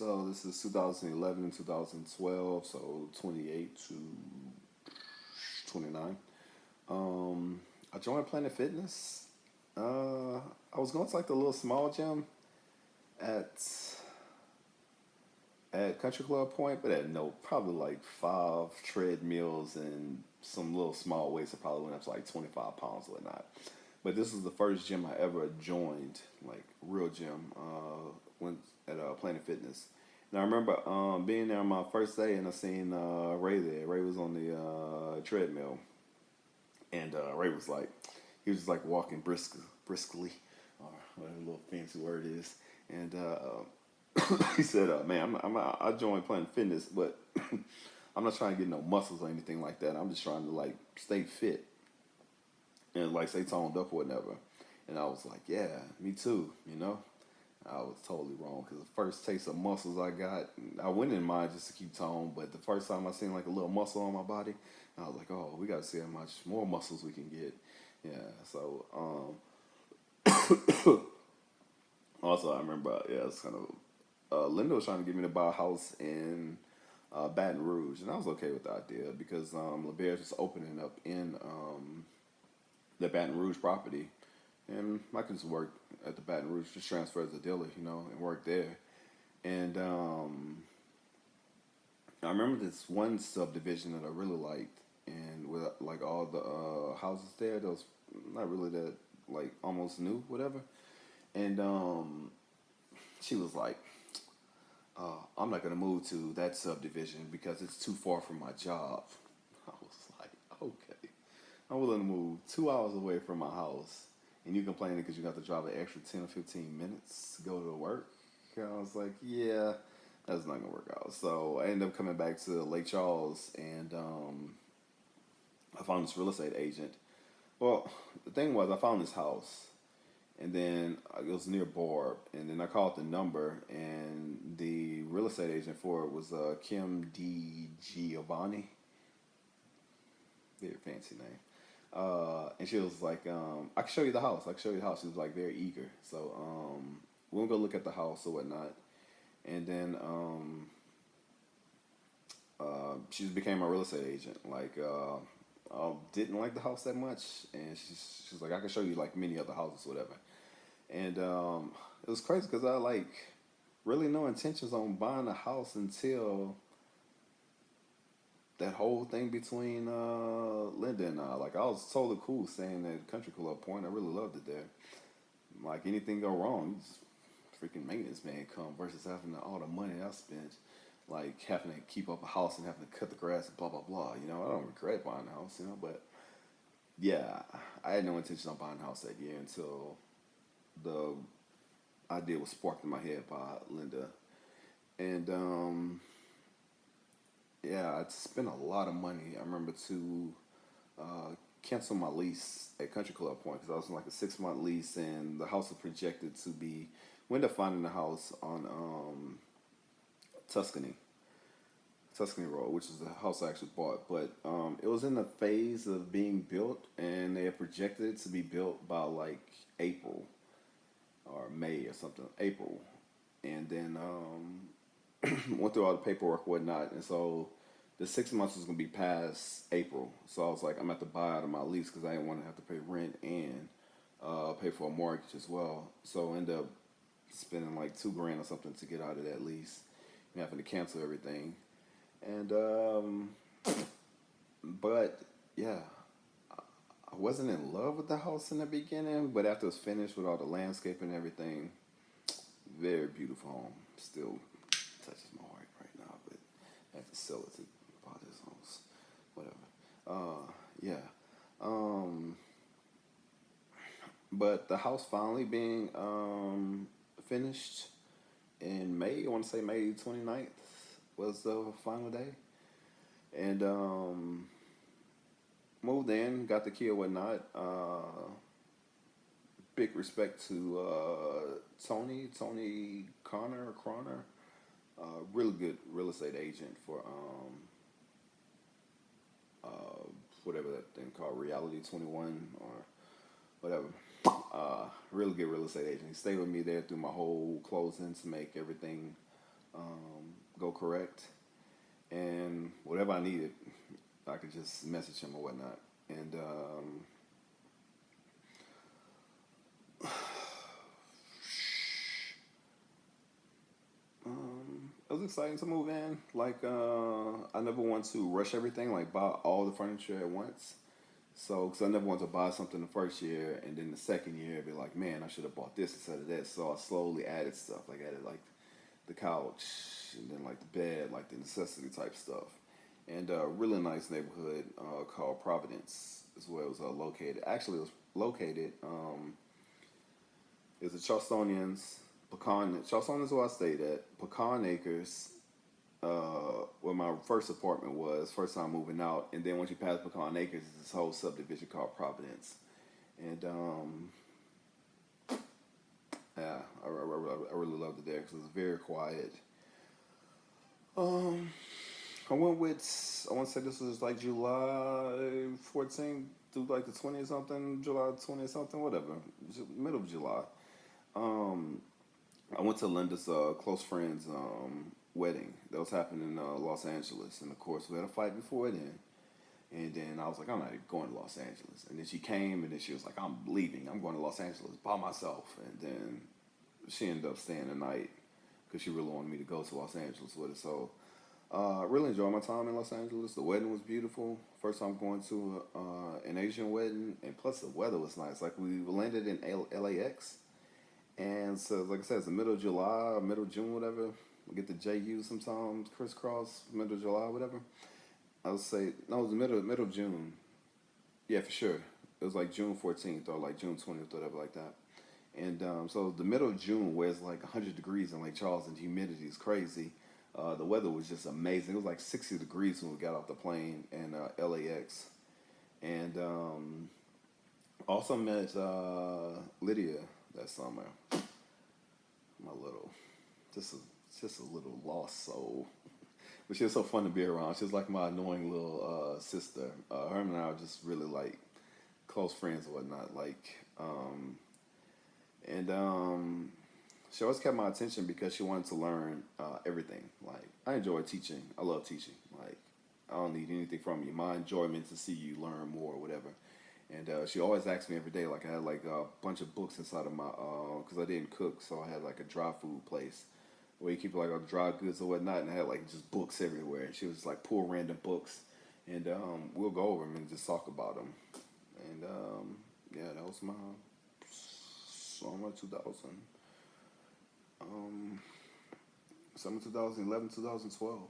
So this is 2011 and 2012, so 28 to 29. I joined Planet Fitness. I was going to like the little small gym at Country Club Point, but at no, probably like 5 treadmills and some little small weights. I probably went up to like 25 pounds or whatnot. But this was the first gym I ever joined, like real gym. Went at Planet Fitness, and I remember being there on my first day, and I seen Ray there. Ray was on the treadmill, and Ray was like, he was just like walking briskly, or whatever little fancy word is, and he said, "Man, I joined Planet Fitness, but I'm not trying to get no muscles or anything like that. I'm just trying to like stay fit and like stay toned up or whatever." And I was like, "Yeah, me too," you know. I was totally wrong because the first taste of muscles I got, I went in mine just to keep tone, but the first time I seen like a little muscle on my body, I was like, "Oh, we got to see how much more muscles we can get." Yeah, so also I remember, yeah, it's kind of Linda was trying to get me to buy a house in Baton Rouge, and I was okay with the idea because LeBear's just opening up in the Baton Rouge property, and I could just work at the Baton Rouge, just transfer as a dealer, you know, and work there. And I remember this one subdivision that I really liked, and with like all the houses there, that was not really that like almost new, whatever. And she was like, "I'm not gonna move to that subdivision because it's too far from my job." I was like, "Okay, I'm willing to move 2 hours away from my house, and you complaining because you got to drive an extra 10 or 15 minutes to go to work." I was like, "Yeah, that's not gonna work out." So I ended up coming back to Lake Charles, and I found this real estate agent. Well, the thing was, I found this house, and then it was near Barb, and then I called the number, and the real estate agent for it was Kim D. Giovanni, very fancy name. And she was like, "I can show you the house. I can show you the house." She was like very eager, so we'll go look at the house or whatnot. And then she just became my real estate agent. Like, I didn't like the house that much, and she's like, "I can show you like many other houses, whatever." And it was crazy because I like really no intentions on buying a house until that whole thing between Linda and I. Like, I was totally cool staying at Country Club Point. I really loved it there. Like, anything go wrong, you just freaking maintenance man come versus having all the money I spent, like having to keep up a house and having to cut the grass and blah blah blah. You know, I don't regret buying a house, you know, but yeah, I had no intention on buying a house that year until the idea was sparked in my head by Linda, and yeah, I spent a lot of money. I remember to uh, cancel my lease at Country Club Point because I was in like a 6 month lease, and the house was projected to be. We ended up finding the house on Tuscany, Tuscany Road, which is the house I actually bought. But it was in the phase of being built, and they had projected it to be built by like April or May or something, April. And then went through all the paperwork, whatnot, and so the 6 months was gonna be past April. So I was like, I'm gonna have to buy out of my lease because I didn't want to have to pay rent and pay for a mortgage as well. So I ended up spending like 2 grand or something to get out of that lease and having to cancel everything. And but yeah, I wasn't in love with the house in the beginning, but after it's finished with all the landscape and everything, very beautiful home. Still touches my heart right now, but I have to sell it to buy this house. Whatever. Yeah. Um, but the house finally being finished in May. I want to say May 29th was the final day, and moved in, got the key or whatnot. Big respect to Tony Croner, really good real estate agent for uh, whatever that thing called Reality 21 or whatever. Really good real estate agent. He stayed with me there through my whole closing to make everything go correct, and whatever I needed, I could just message him or whatnot. And it was exciting to move in. Like, I never want to rush everything, like buy all the furniture at once. So, because I never want to buy something the first year and then the second year be like, man, I should have bought this instead of that. So I slowly added stuff, like added like the couch and then like the bed, like the necessity type stuff. And a really nice neighborhood called Providence is where it was located. Actually, it was located. It was the Charlestonians, Charleston is where I stayed at. Pecan Acres, where my first apartment was, first time moving out. And then once you pass Pecan Acres, it's this whole subdivision called Providence. And yeah, I really loved it there because it was very quiet. Um, I went with, I want to say this was like July 14th through like the 20th something, July 20th something, whatever, middle of July. Um, I went to Linda's close friend's wedding that was happening in Los Angeles, and of course we had a fight before then. And then I was like, I'm not even going to Los Angeles. And then she came, and then she was like, I'm leaving. I'm going to Los Angeles by myself. And then she ended up staying the night because she really wanted me to go to Los Angeles with her. So I really enjoyed my time in Los Angeles. The wedding was beautiful. First time going to an Asian wedding, and plus the weather was nice. Like we landed in LAX, and so like I said, it's the middle of July, middle of June, whatever. We get the JU sometimes, crisscross, middle of July, whatever. I would say no, it was the middle of June. Yeah, for sure. It was like June 14th or like June 20th, whatever, like that. And so the middle of June, where it's like 100 degrees in Lake Charles and humidity is crazy, the weather was just amazing. It was like 60 degrees when we got off the plane in LAX. And also met Lydia that summer. My little, just a, just a little lost soul. But she was so fun to be around. She was like my annoying little sister. Her and I are just really like close friends or whatnot. And she always kept my attention because she wanted to learn everything. Like I enjoy teaching. I love teaching. Like I don't need anything from you. My enjoyment is to see you learn more or whatever. And she always asked me every day. Like I had like a bunch of books inside of my because I didn't cook, so I had like a dry food place where you keep like all dry goods or whatnot, and I had like just books everywhere. And she was just like pull random books, and we'll go over them and just talk about them. And yeah, that was my summer 2000, um, summer 2011, 2012.